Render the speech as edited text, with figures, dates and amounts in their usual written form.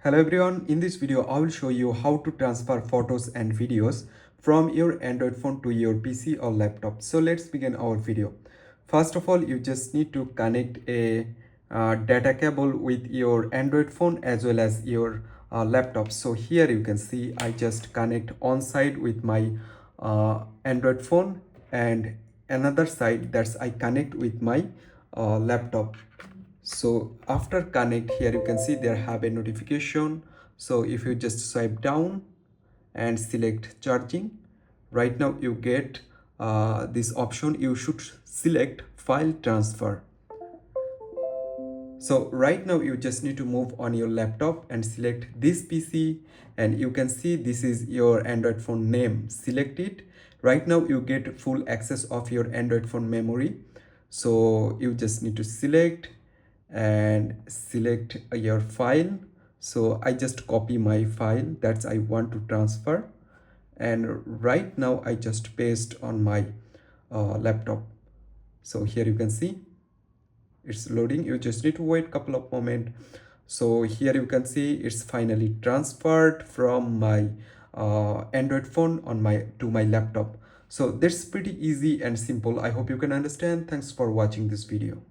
Hello everyone, in this video I will show you how to transfer photos and videos from your Android phone to your PC or laptop. So let's begin our video. First of all, you just need to connect a data cable with your Android phone as well as your laptop. So here you can see I just connect on side with my Android phone, and another side that's I connect with my laptop. So after connect, here you can see there have a notification. So if you just swipe down and select charging, right now you get this option. You should select file transfer. So right now you just need to move on your laptop and select this PC, and you can see this is your Android phone name. Select it. Right now you get full access of your Android phone memory. So you just need to select and select your file. So I just copy my file that I want to transfer, and right now I just paste on my laptop. So here you can see it's loading. You just need to wait a couple of moments. So here you can see it's finally transferred from my Android phone on my to my laptop. So that's pretty easy and simple. I hope you can understand. Thanks for watching this video.